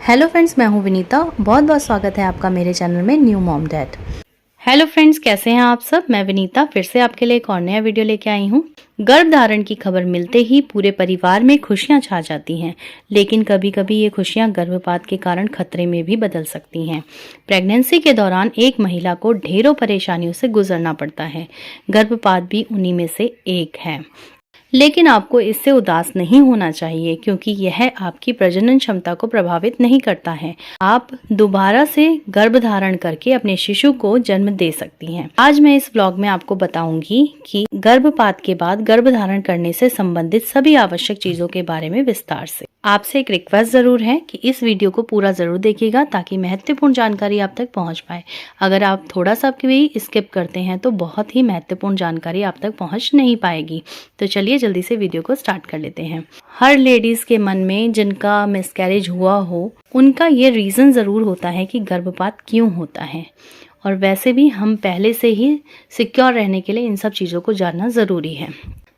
Hello friends, मैं हूं विनीता। बहुत बहुत स्वागत है आपका मेरे चैनल में new mom dad. Hello friends, कैसे हैं आप सब। मैं विनीता फिर से आपके लिए एक और नया वीडियो लेके आई हूं। गर्भधारण की खबर मिलते ही पूरे परिवार में खुशियां छा जाती हैं, लेकिन कभी कभी ये खुशियां गर्भपात के कारण खतरे में भी बदल सकती हैं। प्रेगनेंसी के दौरान एक महिला को ढेरों परेशानियों से गुजरना पड़ता है। गर्भपात भी उन्हीं में से एक है। लेकिन आपको इससे उदास नहीं होना चाहिए, क्योंकि यह आपकी प्रजनन क्षमता को प्रभावित नहीं करता है। आप दोबारा से गर्भधारण करके अपने शिशु को जन्म दे सकती हैं। आज मैं इस व्लॉग में आपको बताऊंगी कि गर्भपात के बाद गर्भधारण करने से संबंधित सभी आवश्यक चीजों के बारे में विस्तार से। आपसे एक रिक्वेस्ट जरूर है कि इस वीडियो को पूरा जरूर देखिएगा, ताकि महत्वपूर्ण जानकारी आप तक पहुंच पाए। अगर आप थोड़ा सा भी स्किप करते हैं तो बहुत ही महत्वपूर्ण जानकारी आप तक पहुंच नहीं पाएगी। तो चलिए जल्दी से वीडियो को स्टार्ट कर लेते हैं। हर लेडीज के मन में जिनका मिसकैरेज हुआ हो, उनका ये रीजन जरूर होता है कि गर्भपात क्यों होता है। और वैसे भी हम पहले से ही सिक्योर रहने के लिए इन सब चीजों को जानना जरूरी है।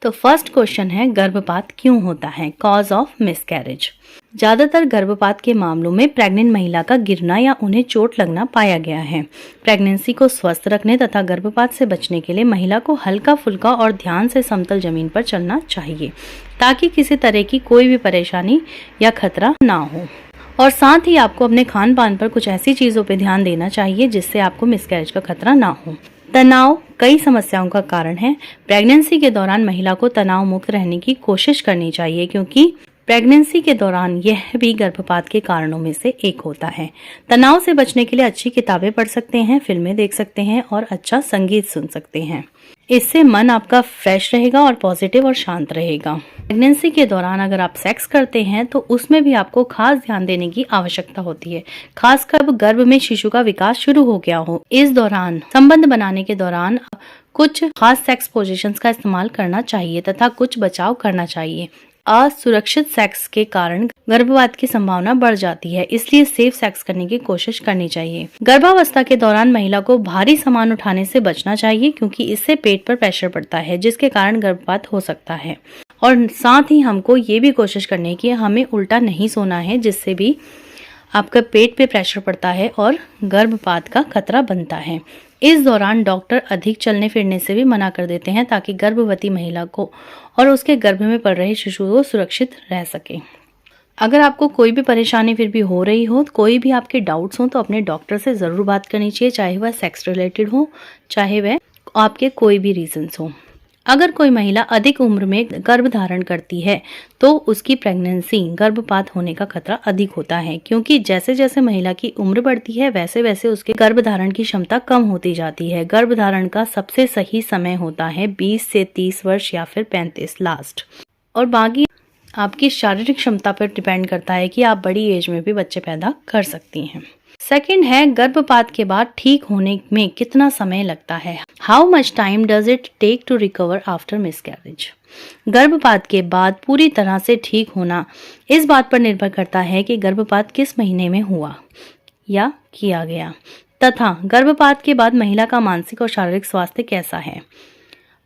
तो फर्स्ट क्वेश्चन है, गर्भपात क्यों होता है, कॉज ऑफ मिसकैरेज। ज्यादातर गर्भपात के मामलों में प्रेग्नेंट महिला का गिरना या उन्हें चोट लगना पाया गया है। प्रेगनेंसी को स्वस्थ रखने तथा गर्भपात से बचने के लिए महिला को हल्का फुल्का और ध्यान से समतल जमीन पर चलना चाहिए, ताकि किसी तरह की कोई भी परेशानी या खतरा ना हो। और साथ ही आपको अपने खान पान पर कुछ ऐसी चीजों पर ध्यान देना चाहिए जिससे आपको मिसकैरेज का खतरा ना हो। तनाव कई समस्याओं का कारण है। प्रेगनेंसी के दौरान महिला को तनाव मुक्त रहने की कोशिश करनी चाहिए, क्योंकि प्रेगनेंसी के दौरान यह भी गर्भपात के कारणों में से एक होता है। तनाव से बचने के लिए अच्छी किताबें पढ़ सकते हैं, फिल्में देख सकते हैं और अच्छा संगीत सुन सकते हैं। इससे मन आपका फ्रेश रहेगा और पॉजिटिव और शांत रहेगा। प्रेगनेंसी के दौरान अगर आप सेक्स करते हैं तो उसमें भी आपको खास ध्यान देने की आवश्यकता होती है, खासकर गर्भ में शिशु का विकास शुरू हो गया हो। इस दौरान संबंध बनाने के दौरान कुछ खास सेक्स पोजीशंस का इस्तेमाल करना चाहिए तथा कुछ बचाव करना चाहिए। असुरक्षित सेक्स के कारण गर्भपात की संभावना बढ़ जाती है, इसलिए सेफ सेक्स करने की कोशिश करनी चाहिए। गर्भावस्था के दौरान महिला को भारी सामान उठाने से बचना चाहिए, क्योंकि इससे पेट पर प्रेशर पड़ता है, जिसके कारण गर्भपात हो सकता है। और साथ ही हमको ये भी कोशिश करनी है कि हमें उल्टा नहीं सोना है, जिससे भी आपका पेट पे प्रेशर पड़ता है और गर्भपात का खतरा बनता है। इस दौरान डॉक्टर अधिक चलने फिरने से भी मना कर देते हैं, ताकि गर्भवती महिला को और उसके गर्भ में पल रहे शिशु को सुरक्षित रह सके। अगर आपको कोई भी परेशानी फिर भी हो रही हो, कोई भी आपके डाउट्स हो, तो अपने डॉक्टर से जरूर बात करनी चाहिए, चाहे वह सेक्स रिलेटेड हो, चाहे वह आपके कोई भी रीजंस हो। अगर कोई महिला अधिक उम्र में गर्भधारण करती है तो उसकी प्रेगनेंसी गर्भपात होने का खतरा अधिक होता है, क्योंकि जैसे जैसे महिला की उम्र बढ़ती है वैसे वैसे उसके गर्भधारण की क्षमता कम होती जाती है। गर्भधारण का सबसे सही समय होता है 20 से 30 वर्ष या फिर 35 लास्ट। और बाकी आपकी शारीरिक क्षमता पर डिपेंड करता है कि आप बड़ी एज में भी बच्चे पैदा कर सकती हैं। सेकंड है, गर्भपात के बाद ठीक होने में कितना समय लगता है। How much time does it take to recover after miscarriage. गर्भपात के बाद पूरी तरह से ठीक होना इस बात पर निर्भर करता है कि गर्भपात किस महीने में हुआ या किया गया, तथा गर्भपात के बाद महिला का मानसिक और शारीरिक स्वास्थ्य कैसा है।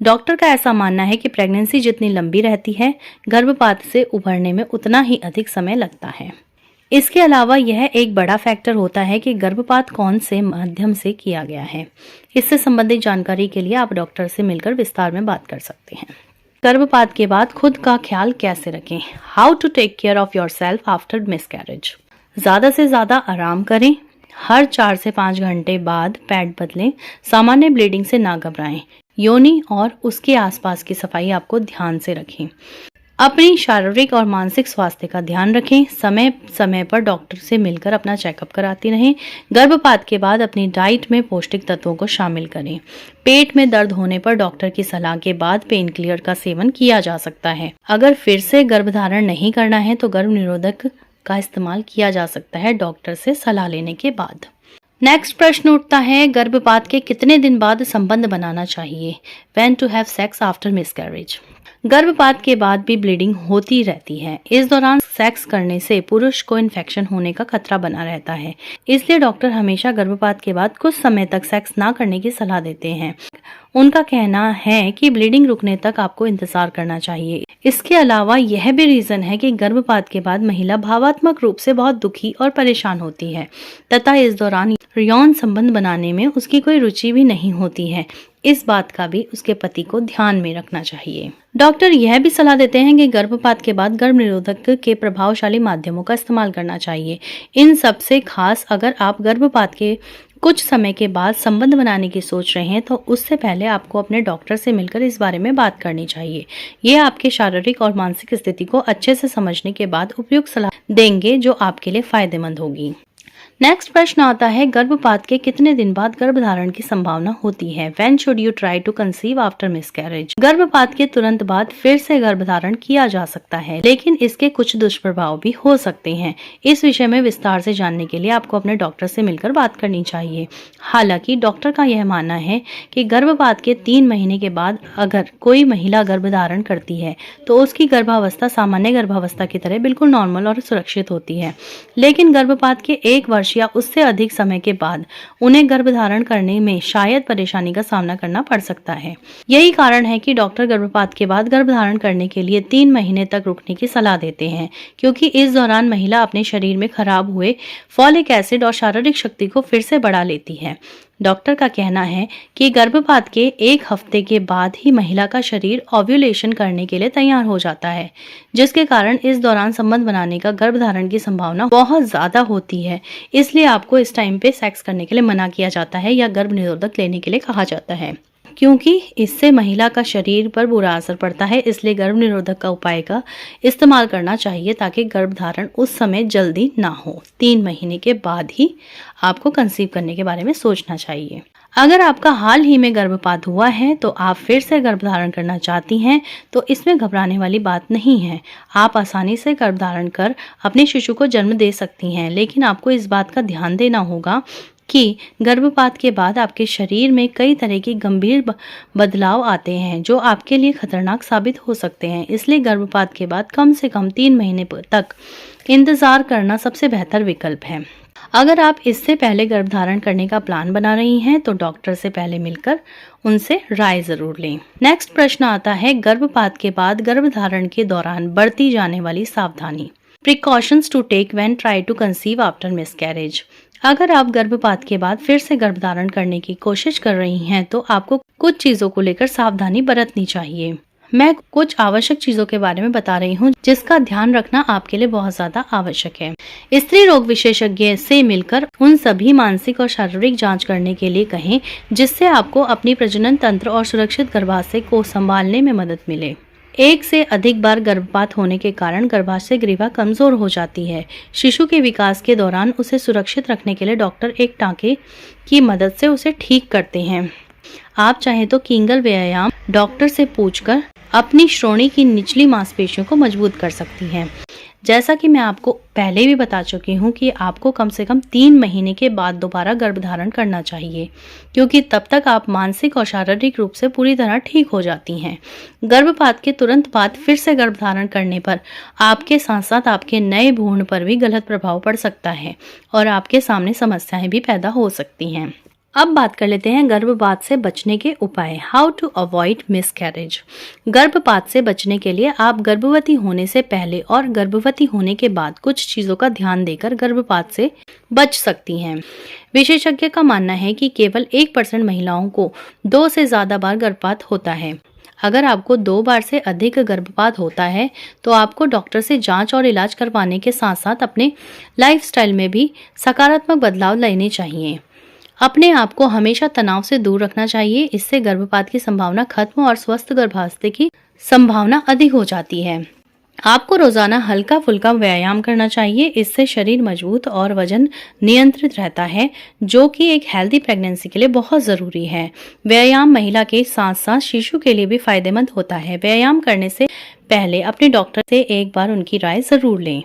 डॉक्टर का ऐसा मानना है कि प्रेगनेंसी जितनी लंबी रहती है, गर्भपात से उभरने में उतना ही अधिक समय लगता है। इसके अलावा यह एक बड़ा फैक्टर होता है कि गर्भपात कौन से माध्यम से किया गया है। इससे संबंधित जानकारी के लिए आप डॉक्टर से मिलकर विस्तार में बात कर सकते हैं। गर्भपात के बाद खुद का ख्याल कैसे रखें। How to take care of yourself after miscarriage. ज्यादा से ज्यादा आराम करें। हर 4 से 5 घंटे बाद पैड बदलें। सामान्य ब्लीडिंग से ना घबराएं। योनि और उसके आसपास की सफाई आपको ध्यान से रखें। अपनी शारीरिक और मानसिक स्वास्थ्य का ध्यान रखें। समय समय पर डॉक्टर से मिलकर अपना चेकअप कराती रहें। गर्भपात के बाद अपनी डाइट में पौष्टिक तत्वों को शामिल करें। पेट में दर्द होने पर डॉक्टर की सलाह के बाद पेन किलर का सेवन किया जा सकता है। अगर फिर से गर्भधारण नहीं करना है तो गर्भ निरोधक का इस्तेमाल किया जा सकता है, डॉक्टर से सलाह लेने के बाद। नेक्स्ट प्रश्न उठता है, गर्भपात के कितने दिन बाद संबंध बनाना चाहिए। When to have sex after miscarriage. गर्भपात के बाद भी ब्लीडिंग होती रहती है। इस दौरान सेक्स करने से पुरुष को इन्फेक्शन होने का खतरा बना रहता है, इसलिए डॉक्टर हमेशा गर्भपात के बाद कुछ समय तक सेक्स ना करने की सलाह देते हैं। उनका कहना है कि ब्लीडिंग रुकने तक आपको इंतजार करना चाहिए। इसके अलावा यह भी रीजन है कि गर्भपात के बाद महिला भावात्मक रूप से बहुत दुखी और परेशान होती है तथा इस दौरान यौन संबंध बनाने में उसकी कोई रुचि भी नहीं होती है। इस बात का भी उसके पति को ध्यान में रखना चाहिए। डॉक्टर यह भी सलाह देते हैं कि गर्भपात के बाद गर्भ निरोधक के प्रभावशाली माध्यमों का इस्तेमाल करना चाहिए। इन सबसे खास अगर आप गर्भपात के कुछ समय के बाद संबंध बनाने की सोच रहे हैं तो उससे पहले आपको अपने डॉक्टर से मिलकर इस बारे में बात करनी चाहिए। ये आपके शारीरिक और मानसिक स्थिति को अच्छे से समझने के बाद उपयुक्त सलाह देंगे जो आपके लिए फायदेमंद होगी। नेक्स्ट प्रश्न आता है, गर्भपात के कितने दिन बाद गर्भधारण की संभावना होती है? When should you try to conceive after miscarriage? गर्भपात के तुरंत बाद फिर से गर्भधारण किया जा सकता है, लेकिन इसके कुछ दुष्प्रभाव भी हो सकते हैं। इस विषय में विस्तार से जानने के लिए आपको अपने डॉक्टर से मिलकर बात करनी चाहिए। हालांकि डॉक्टर का यह मानना है कि गर्भपात के 3 महीने के बाद अगर कोई महिला गर्भधारण करती है तो उसकी गर्भावस्था सामान्य गर्भावस्था की तरह बिल्कुल नॉर्मल और सुरक्षित होती है, लेकिन गर्भपात के 1 वर्ष या उससे अधिक समय के बाद उन्हें गर्भधारण करने में शायद परेशानी का सामना करना पड़ सकता है। यही कारण है कि डॉक्टर गर्भपात के बाद गर्भधारण करने के लिए 3 महीने तक रुकने की सलाह देते हैं, क्योंकि इस दौरान महिला अपने शरीर में खराब हुए फॉलिक एसिड और शारीरिक शक्ति को फिर से बढ़ा लेती है। डॉक्टर का कहना है कि गर्भपात के 1 हफ्ते के बाद ही महिला का शरीर ओव्यूलेशन करने के लिए तैयार हो जाता है, जिसके कारण इस दौरान संबंध बनाने का गर्भधारण की संभावना बहुत ज्यादा होती है। इसलिए आपको इस टाइम पे सेक्स करने के लिए मना किया जाता है या गर्भ निरोधक लेने के लिए कहा जाता है, क्योंकि इससे महिला का शरीर पर बुरा असर पड़ता है। इसलिए गर्भ निरोधक का उपाय का इस्तेमाल करना चाहिए ताकि गर्भधारण उस समय जल्दी ना हो। 3 महीने के बाद ही आपको कंसीव करने के बारे में सोचना चाहिए। अगर आपका हाल ही में गर्भपात हुआ है तो आप फिर से गर्भधारण करना चाहती हैं तो इसमें घबराने वाली बात नहीं है। आप आसानी से गर्भधारण कर अपने शिशु को जन्म दे सकती हैं, लेकिन आपको इस बात का ध्यान देना होगा कि गर्भपात के बाद आपके शरीर में कई तरह की गंभीर बदलाव आते हैं जो आपके लिए खतरनाक साबित हो सकते हैं। इसलिए गर्भपात के बाद कम से कम 3 महीने तक इंतजार करना सबसे बेहतर विकल्प है। अगर आप इससे पहले गर्भधारण करने का प्लान बना रही हैं तो डॉक्टर से पहले मिलकर उनसे राय जरूर लें। नेक्स्ट प्रश्न आता है, गर्भपात के बाद गर्भधारण के दौरान बरती जाने वाली सावधानी। Precautions to take when try to conceive after miscarriage. अगर आप गर्भपात के बाद फिर से गर्भधारण करने की कोशिश कर रही हैं तो आपको कुछ चीजों को लेकर सावधानी बरतनी चाहिए। मैं कुछ आवश्यक चीजों के बारे में बता रही हूँ जिसका ध्यान रखना आपके लिए बहुत ज्यादा आवश्यक है। स्त्री रोग विशेषज्ञ से मिलकर उन सभी मानसिक और शारीरिक जांच करने के लिए कहें जिससे आपको अपनी प्रजनन तंत्र और सुरक्षित गर्भाशय को संभालने में मदद मिले। 1 से अधिक बार गर्भपात होने के कारण गर्भाशय ग्रीवा कमजोर हो जाती है। शिशु के विकास के दौरान उसे सुरक्षित रखने के लिए डॉक्टर एक टांके की मदद से उसे ठीक करते हैं। आप चाहें तो कीगल व्यायाम डॉक्टर से पूछकर अपनी श्रोणि की निचली मांसपेशियों को मजबूत कर सकती हैं। जैसा कि मैं आपको पहले भी बता चुकी हूँ कि आपको कम से कम 3 महीने के बाद दोबारा गर्भधारण करना चाहिए, क्योंकि तब तक आप मानसिक और शारीरिक रूप से पूरी तरह ठीक हो जाती हैं। गर्भपात के तुरंत बाद फिर से गर्भधारण करने पर आपके साथ साथ आपके नए भ्रूण पर भी गलत प्रभाव पड़ सकता है और आपके सामने समस्याएं भी पैदा हो सकती हैं। अब बात कर लेते हैं गर्भपात से बचने के उपाय। How to avoid miscarriage. गर्भपात से बचने के लिए आप गर्भवती होने से पहले और गर्भवती होने के बाद कुछ चीजों का ध्यान देकर गर्भपात से बच सकती हैं। विशेषज्ञ का मानना है कि केवल 1% महिलाओं को 2 से ज्यादा बार गर्भपात होता है। अगर आपको 2 बार से अधिक गर्भपात होता है तो आपको डॉक्टर से जांच और इलाज करवाने के साथ साथ अपने लाइफस्टाइल में भी सकारात्मक बदलाव लाने चाहिए। अपने आप को हमेशा तनाव से दूर रखना चाहिए, इससे गर्भपात की संभावना खत्म और स्वस्थ गर्भावस्था की संभावना अधिक हो जाती है। आपको रोजाना हल्का फुल्का व्यायाम करना चाहिए, इससे शरीर मजबूत और वजन नियंत्रित रहता है, जो कि एक हेल्दी प्रेगनेंसी के लिए बहुत जरूरी है। व्यायाम महिला के साथ साथ शिशु के लिए भी फायदेमंद होता है। व्यायाम करने से पहले अपने डॉक्टर से एक बार उनकी राय जरूर लें।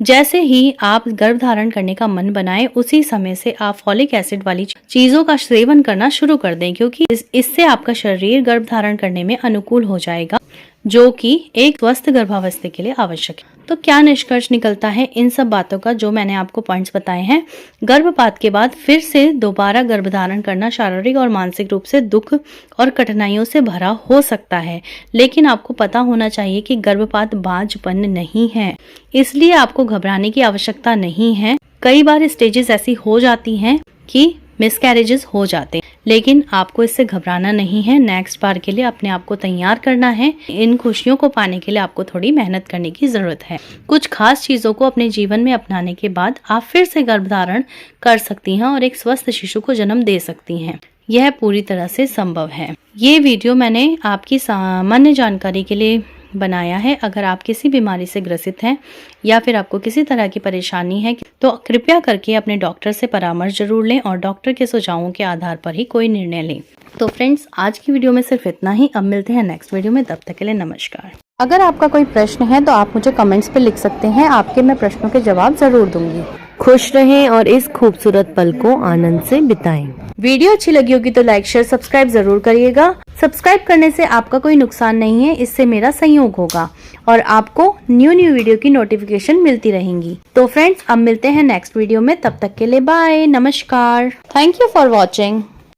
जैसे ही आप गर्भधारण करने का मन बनाएं, उसी समय से आप फॉलिक एसिड वाली चीजों का सेवन करना शुरू कर दें, क्योंकि इससे आपका शरीर गर्भधारण करने में अनुकूल हो जाएगा। जो कि एक स्वस्थ गर्भावस्था के लिए आवश्यक है। तो क्या निष्कर्ष निकलता है इन सब बातों का जो मैंने आपको पॉइंट्स बताए हैं? गर्भपात के बाद फिर से दोबारा गर्भधारण करना शारीरिक और मानसिक रूप से दुख और कठिनाइयों से भरा हो सकता है, लेकिन आपको पता होना चाहिए कि गर्भपात बांझपन नहीं है, इसलिए आपको घबराने की आवश्यकता नहीं है। कई बार स्टेजेस ऐसी हो जाती हैं कि मिसकैरेजेस हो जाते हैं, लेकिन आपको इससे घबराना नहीं है। नेक्स्ट बार के लिए अपने आप को तैयार करना है। इन खुशियों को पाने के लिए आपको थोड़ी मेहनत करने की जरूरत है। कुछ खास चीजों को अपने जीवन में अपनाने के बाद आप फिर से गर्भधारण कर सकती हैं और एक स्वस्थ शिशु को जन्म दे सकती हैं। यह पूरी तरह से संभव है। ये वीडियो मैंने आपकी सामान्य जानकारी के लिए बनाया है। अगर आप किसी बीमारी से ग्रसित हैं या फिर आपको किसी तरह की परेशानी है तो कृपया करके अपने डॉक्टर से परामर्श जरूर लें और डॉक्टर के सुझावों के आधार पर ही कोई निर्णय लें। तो फ्रेंड्स, आज की वीडियो में सिर्फ इतना ही। अब मिलते हैं नेक्स्ट वीडियो में, तब तक के लिए नमस्कार। अगर आपका कोई प्रश्न है तो आप मुझे कमेंट्स पे लिख सकते हैं, आपके मैं प्रश्नों के जवाब जरूर दूंगी। खुश रहें और इस खूबसूरत पल को आनंद से बिताएं। वीडियो अच्छी लगी होगी तो लाइक शेयर सब्सक्राइब जरूर करिएगा। सब्सक्राइब करने से आपका कोई नुकसान नहीं है, इससे मेरा सहयोग होगा और आपको न्यू वीडियो की नोटिफिकेशन मिलती रहेंगी। तो फ्रेंड्स, अब मिलते हैं नेक्स्ट वीडियो में, तब तक के लिए बाय, नमस्कार, थैंक यू फॉर वॉचिंग।